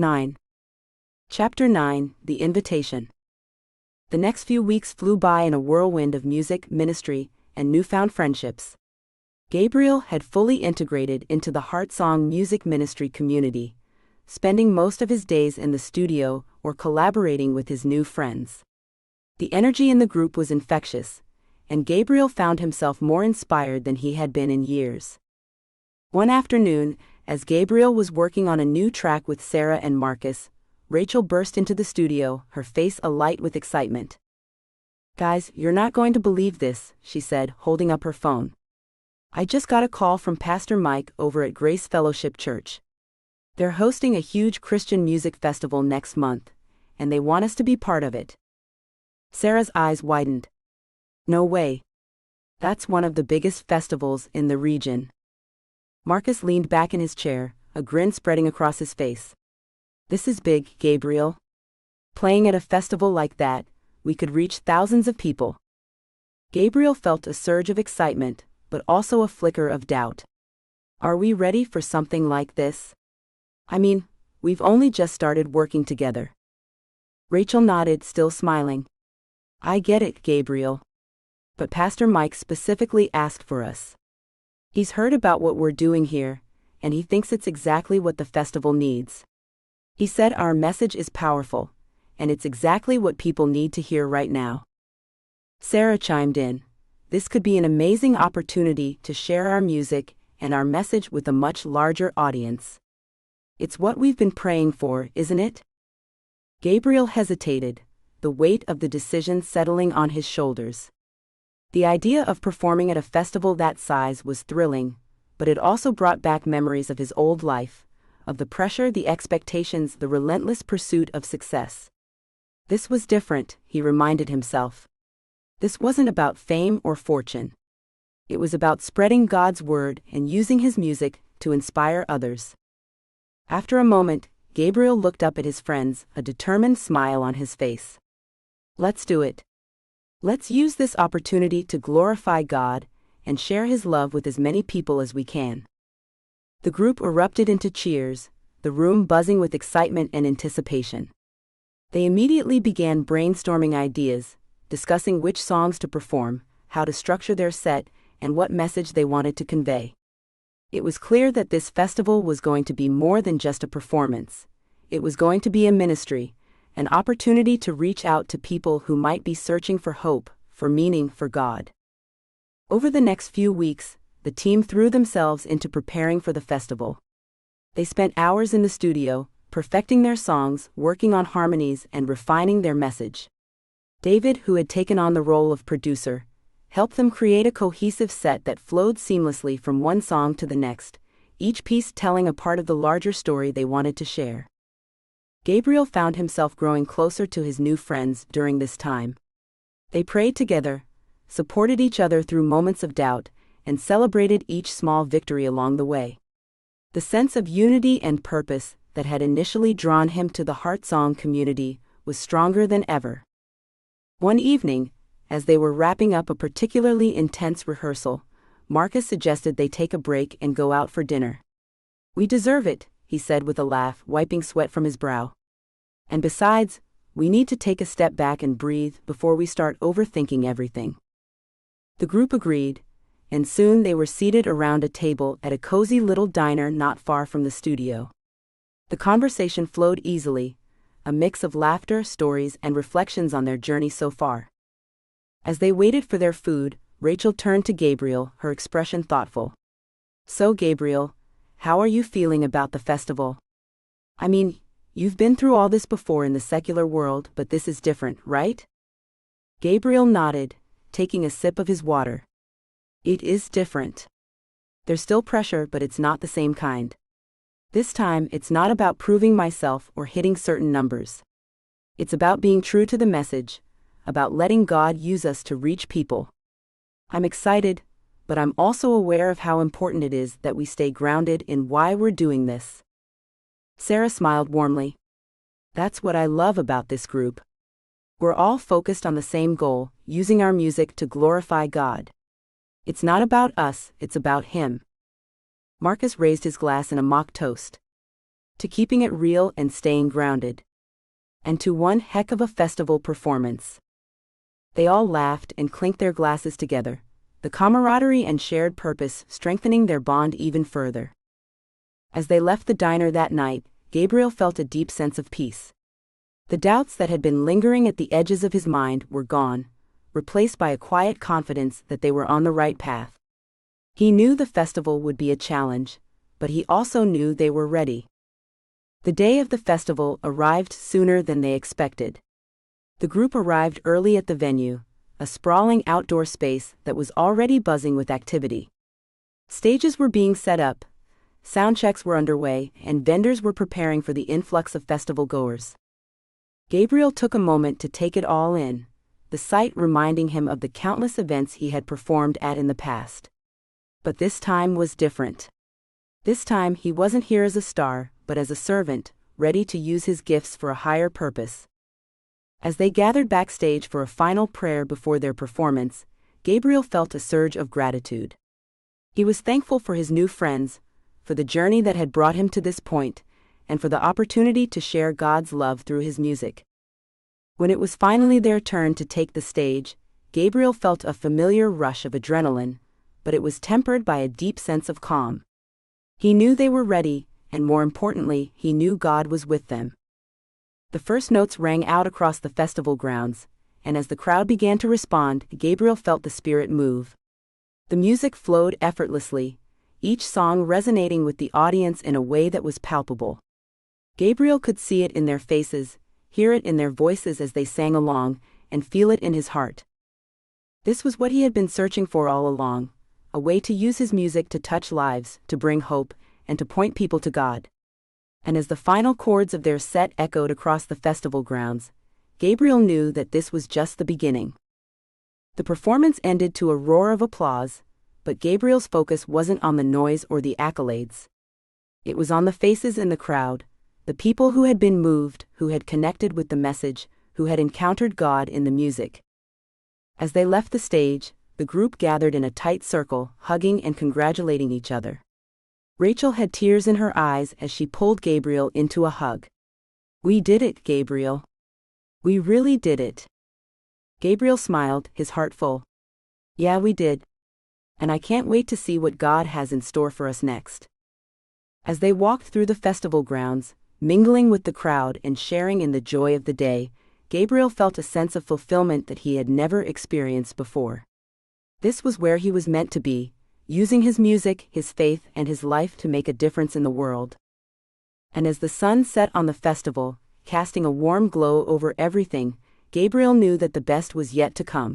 9. Chapter 9, The Invitation. The next few weeks flew by in a whirlwind of music, ministry, and newfound friendships. Gabriel had fully integrated into the Heartsong music ministry community, spending most of his days in the studio or collaborating with his new friends. The energy in the group was infectious, and Gabriel found himself more inspired than he had been in years. One afternoon, as Gabriel was working on a new track with Sarah and Marcus, Rachel burst into the studio, her face alight with excitement. "Guys, you're not going to believe this," she said, holding up her phone. "I just got a call from Pastor Mike over at Grace Fellowship Church. They're hosting a huge Christian music festival next month, and they want us to be part of it." Sarah's eyes widened. "No way. That's one of the biggest festivals in the region." Marcus leaned back in his chair, a grin spreading across his face. "This is big, Gabriel. Playing at a festival like that, we could reach thousands of people." Gabriel felt a surge of excitement, but also a flicker of doubt. Are we ready for something like this? I mean, we've only just started working together. Rachel nodded, still smiling. "I get it, Gabriel. But Pastor Mike specifically asked for us. He's heard about what we're doing here, and he thinks it's exactly what the festival needs. He said our message is powerful, and it's exactly what people need to hear right now." Sarah chimed in. "This could be an amazing opportunity to share our music and our message with a much larger audience. It's what we've been praying for, isn't it?" Gabriel hesitated, the weight of the decision settling on his shoulders. The idea of performing at a festival that size was thrilling, but it also brought back memories of his old life, of the pressure, the expectations, the relentless pursuit of success. This was different, he reminded himself. This wasn't about fame or fortune. It was about spreading God's word and using his music to inspire others. After a moment, Gabriel looked up at his friends, a determined smile on his face. "Let's do it. Let's use this opportunity to glorify God and share his love with as many people as we can." The group erupted into cheers, the room buzzing with excitement and anticipation. They immediately began brainstorming ideas, discussing which songs to perform, how to structure their set, and what message they wanted to convey. It was clear that this festival was going to be more than just a performance. It was going to be a ministry, an opportunity to reach out to people who might be searching for hope, for meaning, for God. Over the next few weeks, the team threw themselves into preparing for the festival. They spent hours in the studio, perfecting their songs, working on harmonies, and refining their message. David, who had taken on the role of producer, helped them create a cohesive set that flowed seamlessly from one song to the next, each piece telling a part of the larger story they wanted to share. Gabriel found himself growing closer to his new friends during this time. They prayed together, supported each other through moments of doubt, and celebrated each small victory along the way. The sense of unity and purpose that had initially drawn him to the Heartsong community was stronger than ever. One evening, as they were wrapping up a particularly intense rehearsal, Marcus suggested they take a break and go out for dinner. "We deserve it," he said with a laugh, wiping sweat from his brow. "And besides, we need to take a step back and breathe before we start overthinking everything." The group agreed, and soon they were seated around a table at a cozy little diner not far from the studio. The conversation flowed easily, a mix of laughter, stories, and reflections on their journey so far. As they waited for their food, Rachel turned to Gabriel, her expression thoughtful. "So Gabriel, how are you feeling about the festival? I mean, you've been through all this before in the secular world, but this is different, right?" Gabriel nodded, taking a sip of his water. "It is different. There's still pressure, but it's not the same kind. This time, it's not about proving myself or hitting certain numbers. It's about being true to the message, about letting God use us to reach people. I'm excited, but I'm also aware of how important it is that we stay grounded in why we're doing this." Sarah smiled warmly. "That's what I love about this group. We're all focused on the same goal, using our music to glorify God. It's not about us, it's about Him." Marcus raised his glass in a mock toast. to keeping it real and staying grounded, and to one heck of a festival performance. They all laughed and clinked their glasses together, the camaraderie and shared purpose strengthening their bond even further. As they left the diner that night, Gabriel felt a deep sense of peace. The doubts that had been lingering at the edges of his mind were gone, replaced by a quiet confidence that they were on the right path. He knew the festival would be a challenge, but he also knew they were ready. The day of the festival arrived sooner than they expected. The group arrived early at the venue, a sprawling outdoor space that was already buzzing with activity. Stages were being set up, sound checks were underway, and vendors were preparing for the influx of festival goers. Gabriel took a moment to take it all in, the sight reminding him of the countless events he had performed at in the past. But this time was different. This time he wasn't here as a star, but as a servant, ready to use his gifts for a higher purpose. As they gathered backstage for a final prayer before their performance, Gabriel felt a surge of gratitude. He was thankful for his new friends, for the journey that had brought him to this point, and for the opportunity to share God's love through his music. When it was finally their turn to take the stage, Gabriel felt a familiar rush of adrenaline, but it was tempered by a deep sense of calm. He knew they were ready, and more importantly, he knew God was with them. The first notes rang out across the festival grounds, and as the crowd began to respond, Gabriel felt the Spirit move. The music flowed effortlessly, each song resonating with the audience in a way that was palpable. Gabriel could see it in their faces, hear it in their voices as they sang along, and feel it in his heart. This was what he had been searching for all along, a way to use his music to touch lives, to bring hope, and to point people to God. And as the final chords of their set echoed across the festival grounds, Gabriel knew that this was just the beginning. The performance ended to a roar of applause, but Gabriel's focus wasn't on the noise or the accolades. It was on the faces in the crowd, the people who had been moved, who had connected with the message, who had encountered God in the music. As they left the stage, the group gathered in a tight circle, hugging and congratulating each other. Rachel had tears in her eyes as she pulled Gabriel into a hug. "We did it, Gabriel. We really did it." Gabriel smiled, his heart full. "Yeah, we did. And I can't wait to see what God has in store for us next." As they walked through the festival grounds, mingling with the crowd and sharing in the joy of the day, Gabriel felt a sense of fulfillment that he had never experienced before. This was where he was meant to be, using his music, his faith, and his life to make a difference in the world. And as the sun set on the festival, casting a warm glow over everything, Gabriel knew that the best was yet to come.